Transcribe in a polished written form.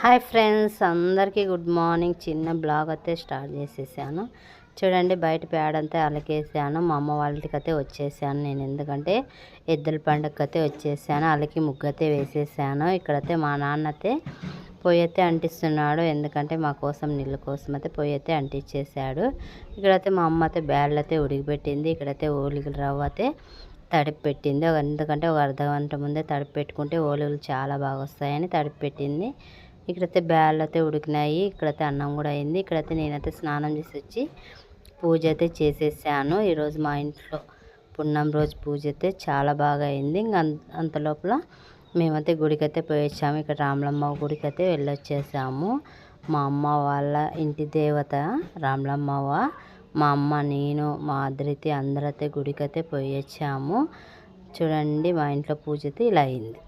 Hi friends, అందరికీ good morning. చిన్న blog అయితే స్టార్ట్ చేసేసాను. చూడండి, బయట పేడంతా అలకేసాను. మా అమ్మ వాళ్ళ ఇంటికి అయితే వచ్చేసాను నేను, ఎందుకంటే ఎద్దుల పండుగకి అయితే వచ్చేసాను. అలకి ముగ్గు అయితే వేసేసాను. ఇక్కడైతే మా నాన్న అయితే పొయ్యి అయితే అంటిస్తున్నాడు, ఎందుకంటే మా కోసం నీళ్ళ కోసం అయితే పొయ్యి అయితే అంటించేసాడు. ఇక్కడైతే మా అమ్మ అయితే బ్యాళ్ళు అయితే ఉడికిపెట్టింది. ఇక్కడైతే ఓలిగల రవ్వ అయితే తడిపి పెట్టింది. ఎందుకంటే ఒక అర్ధగంట ముందే తడిపి పెట్టుకుంటే ఓలిగలు చాలా బాగా వస్తాయని తడిపి పెట్టింది. ఇక్కడైతే బ్యాళ్ళు అయితే ఉడికినాయి. ఇక్కడైతే అన్నం కూడా అయింది. ఇక్కడైతే నేనైతే స్నానం చేసి వచ్చి పూజ అయితే చేసేసాను. ఈరోజు మా ఇంట్లో పున్నం రోజు పూజ అయితే చాలా బాగా అయింది. ఇంకా అంత లోపల మేమైతే గుడికి అయితే పోయొచ్చాము. ఇక్కడ రామలమ్మ గుడికి అయితే వెళ్ళొచ్చేసాము. మా అమ్మ వాళ్ళ ఇంటి దేవత రామలమ్మవ్వ. మా అమ్మ, నేను, మా అదృతి అందరైతే గుడికి అయితే పోయొచ్చాము. చూడండి, మా ఇంట్లో పూజ అయితే ఇలా అయింది.